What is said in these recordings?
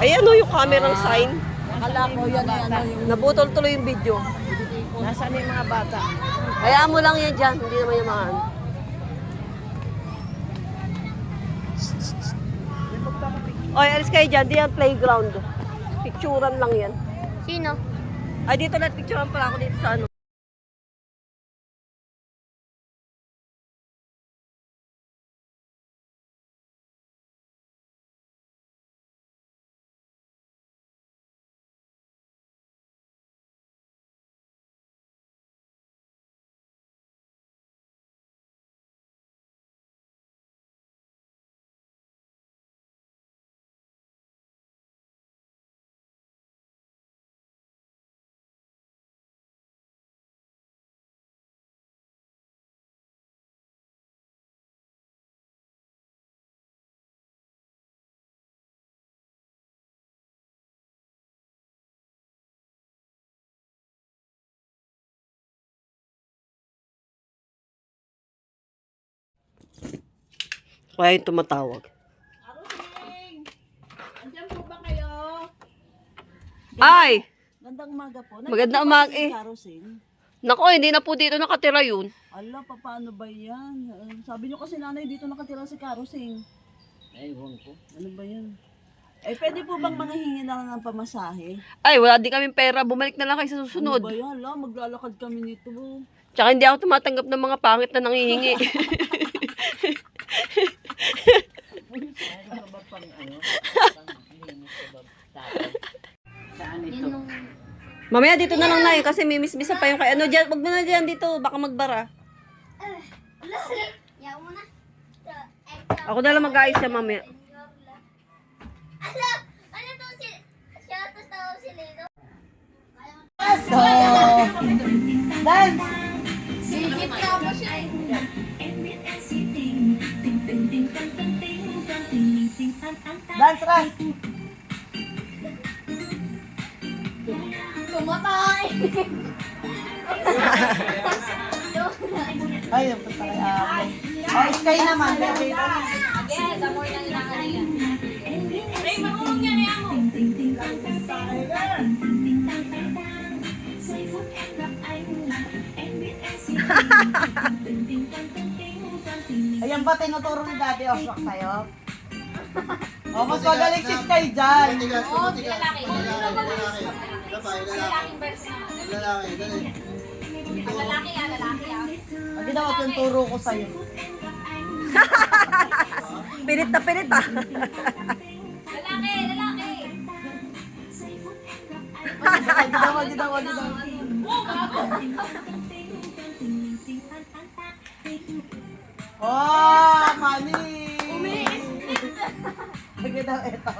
Ayan o yung kamerang sign. Akala ko yan ay ano yung... Nabutol tuloy yung video. Nasaan yung mga bata? Hayaan mo lang yan dyan. Hindi naman yung mga ano. Oy, alis kayo dyan. Di yan playground. Picturean lang yan. Sino? Ay, dito na picturean pala ako dito sa ano. Kaya yung tumatawag. Karusing! Andiyan po ba kayo? Ay! Gandang umaga po. Magandang umaga eh. Karusing. Nako, hindi na po dito nakatira yun. Ala, paano ba yan? Sabi nyo kasi nanay dito nakatira si Karusing. Ewan ko. Ano ba yan? Eh, pwede po bang manghihingi na lang ng pamasahe? Ay, wala din kaming pera. Bumalik na lang kayo sa susunod. Ano ba yan? Ala, maglalakad kami nito. Tsaka hindi ako tumatanggap ng mga pangit na nangihingi. Ano ba pang ano? Saan ito? Mamaya dito na lang na yun kasi may mismisa pa yung kay ano dyan. Wag mo na dyan dito. Baka magbara. Yaw mo na. Ako na lang mag-ayos siya mamaya. Ala! Ano to si... Siya to si Lino? So, dance! Sigit ka mo siya. Dance, Ras! Tumatay! Ay, yung punta kay Amo. Oh, Sky naman. Again, the more na nilakalian. Ray, mamuhong niya ni Amo. Ayan ba tinuturo ni Daddy Oswak sa'yo? Oh, mas magaling si Sky dyan. Oo, lalaki. Lalaking version. Lalaki, dali. Ang lalaki lalaki Hindi daw at yung turo ko sa'yo. Pilit na pilit ah. Lalaki, lalaki. Wag daw. Oh, mali! Wag daw ito.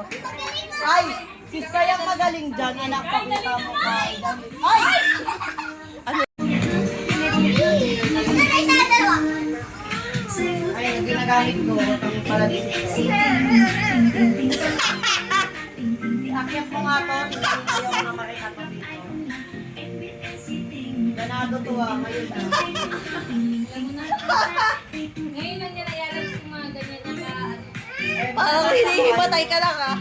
Ay, si Sky ang magaling dyan. Anak, pakita mo ka. Ay! Ay, yung ginagamit ko. Ang pala dito. Iakyat mo nga to. Ayaw mo na makita to dito. Ganado to ngayon na. Ngayon lang nila yalam sa mga ganyan na Parang hinihimatay ka lang ah.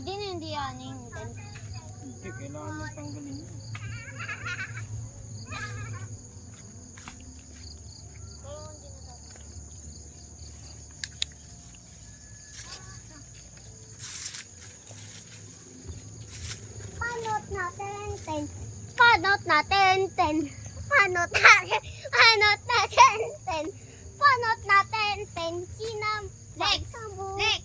Hindi yan yung Hindi, kailangan mo tanggalin yun. Panot natin, ten. Panot natin, ten. Panot natin, panot natin, ten. Panot natin, ten. Sinam, Lex, Lex.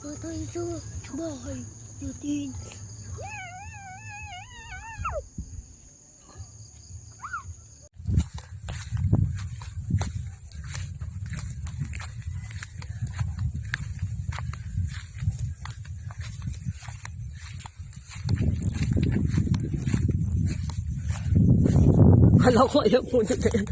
Patay sa bahay natin. Kala ko ayaw po na yan.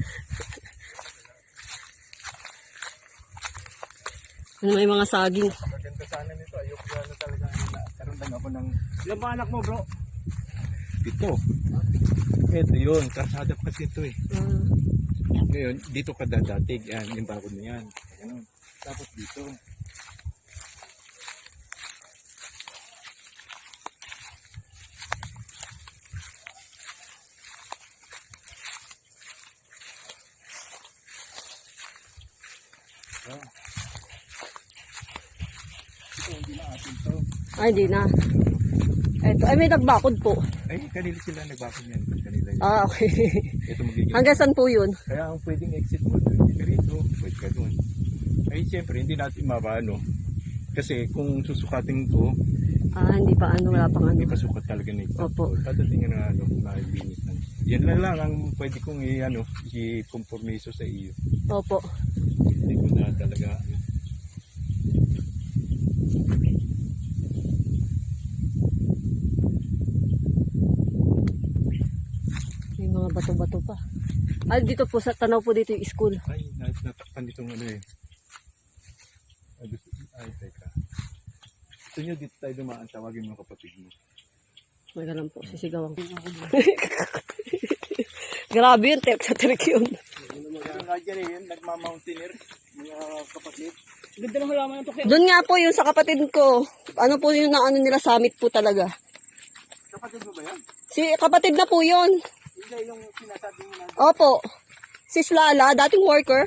Ano may mga saging. Maganda sana nito. Ayoko na talaga. Karoon lang ako ng... Ilan ba anak mo, bro? 7. Ito yun. Karsada pa kasi ito eh. Ngayon, dito ka dadatig. Yan, yung bakod na yan. Ganun. Tapos dito. Ay, di na. Eto, ay may nagbakod po. Ay, kanila sila nagbakod yan. Kanila yun. Ah, okay. Ito magiging. Hanggang saan po yun? Kaya ang pwedeng exit mo, pwede ka rito, pwede ka doon. Ay, siyempre, hindi natin mapaano. Kasi kung susukatin to, Ah, hindi pa ano, wala pang ano. hindi pa sukat talaga nito. Opo. Padating na ano, na-linis na. Yan lang ang pwede kong i-conformiso sa iyo. Opo. Hindi ko na talaga. May mga bato-bato pa. Ay, dito po sa tanaw po dito yung school. Ay, natakpan itong ano eh. Ay, teka. Gusto nyo dito tayo dumaan, tawagin mga kapatid mo. May ganun po, sisigawan ko. Grabe yun, trek sa trek yun. Mga nga dyan eh, nagmamountaineer, mga kapatid. Doon nga po yung sa kapatid ko. Ano po yung ano nila, summit po talaga. Kapatid mo ba yan? Si kapatid na po yun. Hindi yung sinasabi mo na. Opo. Si Slala, dating worker.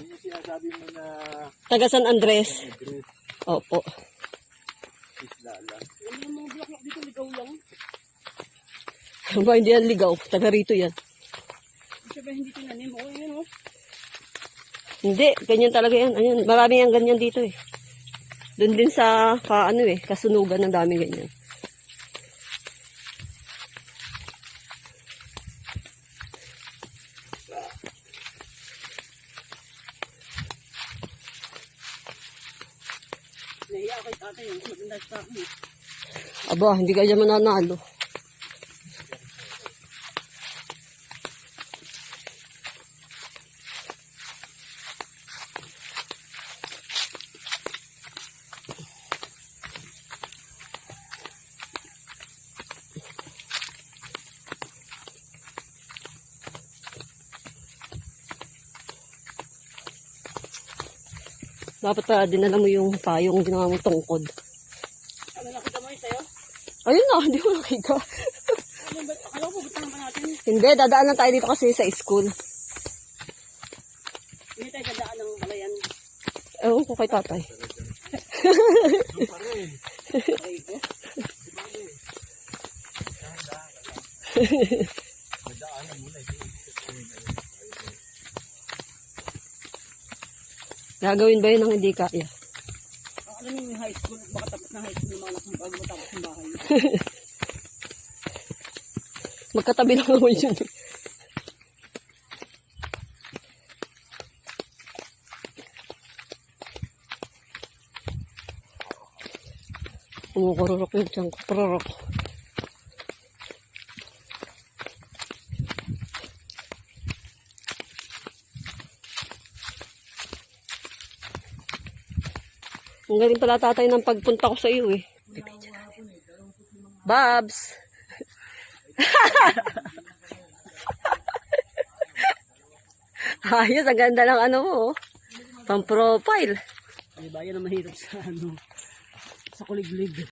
Yun yung sinasabi mo na Taga San Andres. Andres, Opo. Islala. Ba, hindi yan ligaw. Taga rito yan. Hindi, ganyan talaga yan. Ayun, marami yang ganyan dito eh. Doon din sa ano eh, kasunugan ng dami ganyan. Aba, hindi ka dyan mananalo. Dapat pa dinala mo yung payong ginawa mong tungkod. Ano nakita mo yun sa'yo? Ayun na, hindi ko nakita. Akala ko pupunta naman natin. Hindi, dadaan lang tayo dito kasi sa school. Hindi tayo gadaan ng balayan. Ewan ko kay tatay. Gagawin ba yun ng hindi kaya? Alam mo yung high school, baka tapos na high school yung mga anak mo bago matapos yung bahay. Magkatabi lang naman yun. Kumukururok yung tiyan ko. Kururok. Ang galing pala tatay ng pagpunta ko sa iyo eh. Babs! Ayos, ang ganda ng ano mo. Oh. Pang profile. Di ba yan ang mahirap sa ano, sa kuliglig.